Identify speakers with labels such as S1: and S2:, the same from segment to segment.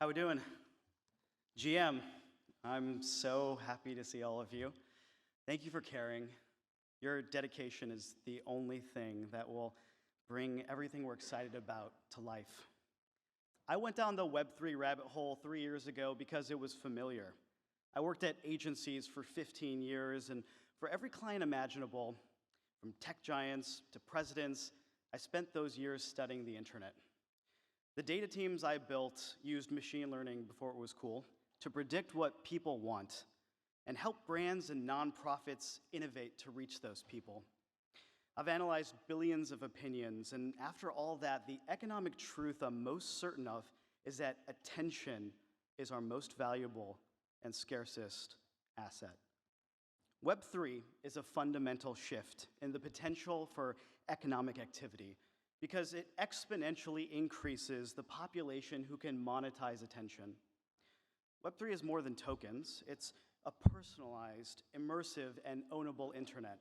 S1: How we doing? GM, I'm so happy to see all of you. Thank you for caring. Your dedication is the only thing that will bring everything we're excited about to life. I went down the Web3 rabbit hole 3 years ago because it was familiar. I worked at agencies for 15 years, and for every client imaginable, from tech giants to presidents, I spent those years studying the internet. The data teams I built used machine learning before it was cool to predict what people want and help brands and nonprofits innovate to reach those people. I've analyzed billions of opinions, and after all that, the economic truth I'm most certain of is that attention is our most valuable and scarcest asset. Web3 is a fundamental shift in the potential for economic activity because it exponentially increases the population who can monetize attention. Web3 is more than tokens. It's a personalized, immersive, and ownable internet.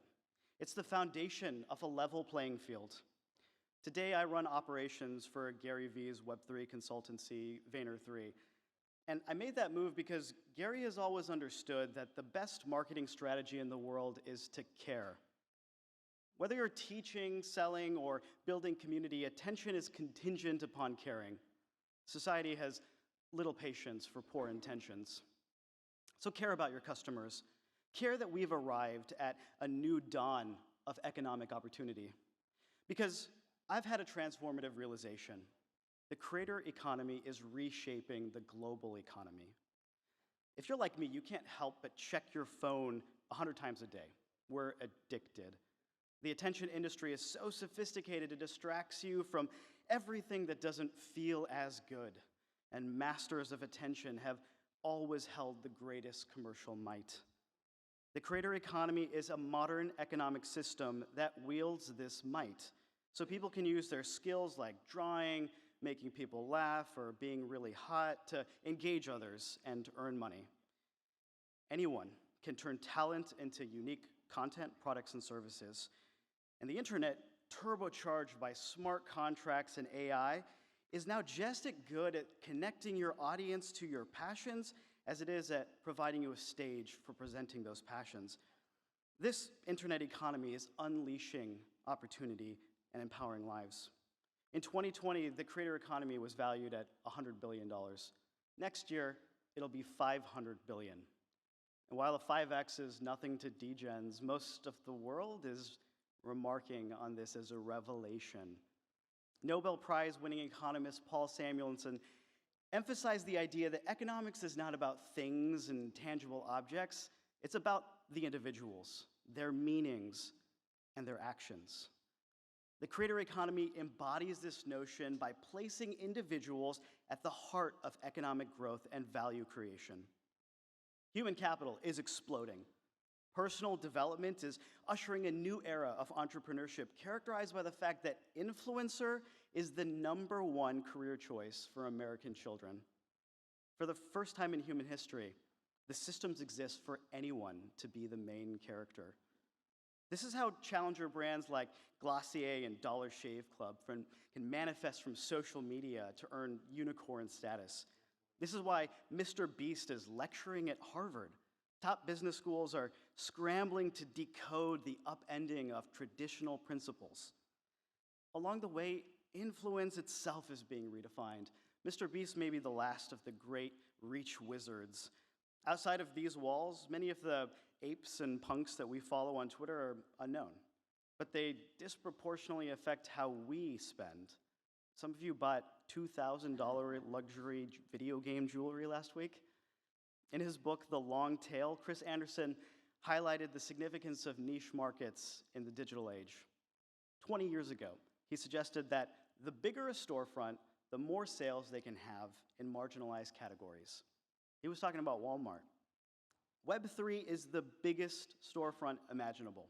S1: It's the foundation of a level playing field. Today, I run operations for Gary Vee's Web3 consultancy, Vayner3. And I made that move because Gary has always understood that the best marketing strategy in the world is to care. Whether you're teaching, selling, or building community, attention is contingent upon caring. Society has little patience for poor intentions. So care about your customers. Care that we've arrived at a new dawn of economic opportunity. Because I've had a transformative realization. The creator economy is reshaping the global economy. If you're like me, you can't help but check your phone 100 times a day. We're addicted. The attention industry is so sophisticated it distracts you from everything that doesn't feel as good. And masters of attention have always held the greatest commercial might. The creator economy is a modern economic system that wields this might. So people can use their skills like drawing, making people laugh, or being really hot to engage others and earn money. Anyone can turn talent into unique content, products, and services. And the internet, turbocharged by smart contracts and AI, is now just as good at connecting your audience to your passions as it is at providing you a stage for presenting those passions. This internet economy is unleashing opportunity and empowering lives. In 2020, the creator economy was valued at $100 billion. Next year, it'll be $500 billion. And while a 5X is nothing to degens, most of the world is remarking on this as a revelation. Nobel Prize-winning economist Paul Samuelson emphasized the idea that economics is not about things and tangible objects. It's about the individuals, their meanings, and their actions. The creator economy embodies this notion by placing individuals at the heart of economic growth and value creation. Human capital is exploding. Personal development is ushering a new era of entrepreneurship characterized by the fact that influencer is the #1 career choice for American children. For the first time in human history, the systems exist for anyone to be the main character. This is how challenger brands like Glossier and Dollar Shave Club can manifest from social media to earn unicorn status. This is why Mr. Beast is lecturing at Harvard. Top business schools are scrambling to decode the upending of traditional principles. Along the way, influence itself is being redefined. Mr. Beast may be the last of the great reach wizards. Outside of these walls, many of the apes and punks that we follow on Twitter are unknown, but they disproportionately affect how we spend. Some of you bought $2,000 luxury video game jewelry last week. In his book, The Long Tail, Chris Anderson highlighted the significance of niche markets in the digital age. 20 years ago, he suggested that the bigger a storefront, the more sales they can have in marginalized categories. He was talking about Walmart. Web3 is the biggest storefront imaginable,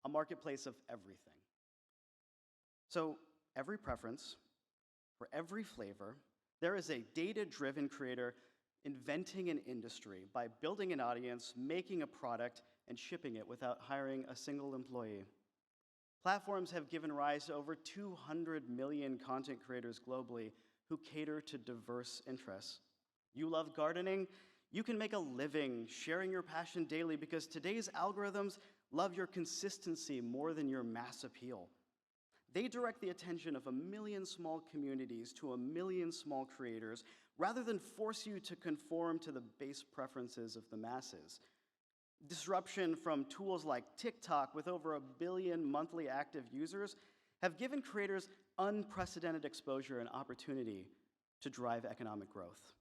S1: a marketplace of everything. So every preference, for every flavor, there is a data-driven creator inventing an industry by building an audience, making a product, and shipping it without hiring a single employee. Platforms have given rise to over 200 million content creators globally who cater to diverse interests. You love gardening? You can make a living sharing your passion daily because today's algorithms love your consistency more than your mass appeal. They direct the attention of 1 million small communities to 1 million small creators rather than force you to conform to the base preferences of the masses. Disruption from tools like TikTok with over 1 billion monthly active users have given creators unprecedented exposure and opportunity to drive economic growth.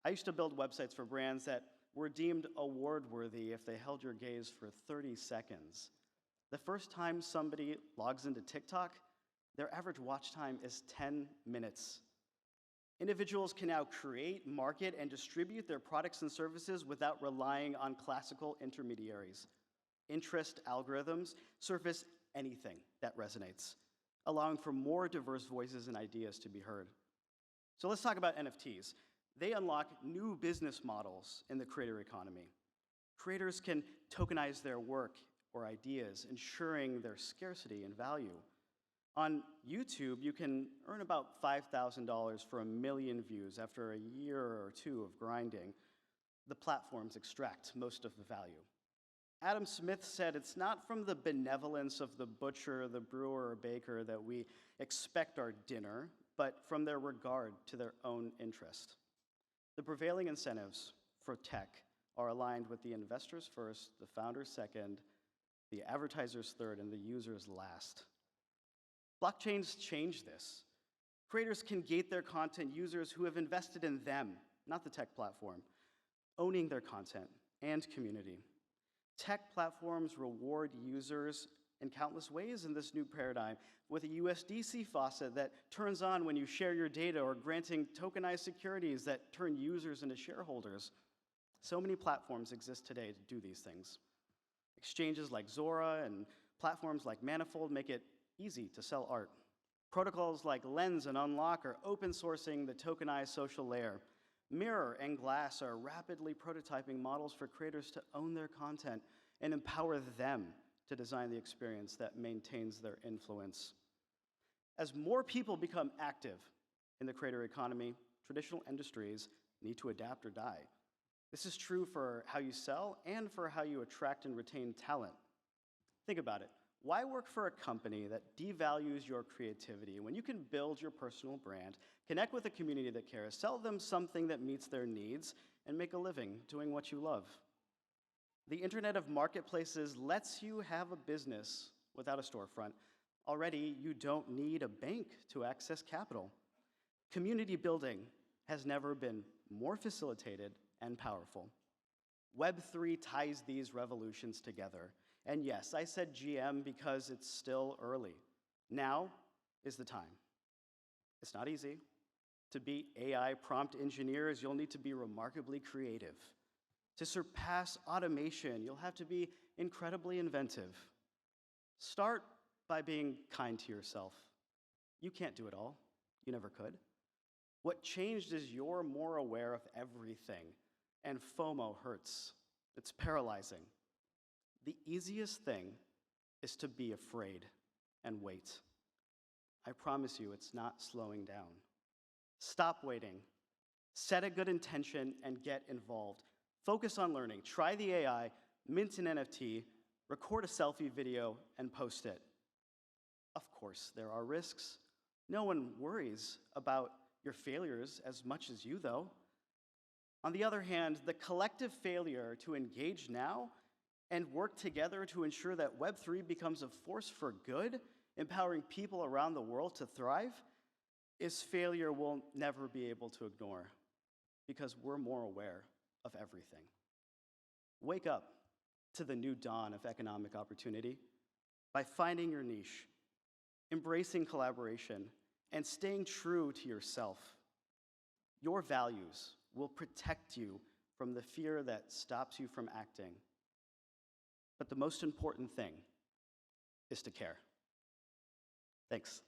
S1: I used to build websites for brands that were deemed award-worthy if they held your gaze for 30 seconds. The first time somebody logs into TikTok, their average watch time is 10 minutes. Individuals can now create, market, and distribute their products and services without relying on classical intermediaries. Interest algorithms surface anything that resonates, allowing for more diverse voices and ideas to be heard. So let's talk about NFTs. They unlock new business models in the creator economy. Creators can tokenize their work or ideas, ensuring their scarcity and value. On YouTube, you can earn about $5,000 for 1 million views after a year or two of grinding. The platforms extract most of the value. Adam Smith said, "It's not from the benevolence of the butcher, the brewer, or baker that we expect our dinner, but from their regard to their own interest." The prevailing incentives for tech are aligned with the investors first, the founders second, the advertisers third, and the users last. Blockchains change this. Creators can gate their content users who have invested in them, not the tech platform, owning their content and community. Tech platforms reward users in countless ways in this new paradigm, with a USDC faucet that turns on when you share your data, or granting tokenized securities that turn users into shareholders. So many platforms exist today to do these things. Exchanges like Zora and platforms like Manifold make it easy to sell art. Protocols like Lens and Unlock are open sourcing the tokenized social layer. Mirror and Glass are rapidly prototyping models for creators to own their content and empower them to design the experience that maintains their influence. As more people become active in the creator economy, traditional industries need to adapt or die. This is true for how you sell and for how you attract and retain talent. Think about it. Why work for a company that devalues your creativity when you can build your personal brand, connect with a community that cares, sell them something that meets their needs, and make a living doing what you love? The Internet of Marketplaces lets you have a business without a storefront. Already, you don't need a bank to access capital. Community building has never been more facilitated and powerful. Web3 ties these revolutions together. And yes, I said GM because it's still early. Now is the time. It's not easy. To beat AI prompt engineers, you'll need to be remarkably creative. To surpass automation, you'll have to be incredibly inventive. Start by being kind to yourself. You can't do it all. You never could. What changed is you're more aware of everything, and FOMO hurts. It's paralyzing. The easiest thing is to be afraid and wait. I promise you it's not slowing down. Stop waiting. Set a good intention and get involved. Focus on learning. Try the AI, mint an NFT, record a selfie video, and post it. Of course, there are risks. No one worries about your failures as much as you, though. On the other hand, the collective failure to engage now and work together to ensure that Web3 becomes a force for good, empowering people around the world to thrive, is failure we'll never be able to ignore because we're more aware of everything. Wake up to the new dawn of economic opportunity by finding your niche, embracing collaboration, and staying true to yourself. Your values will protect you from the fear that stops you from acting. But the most important thing is to care. Thanks.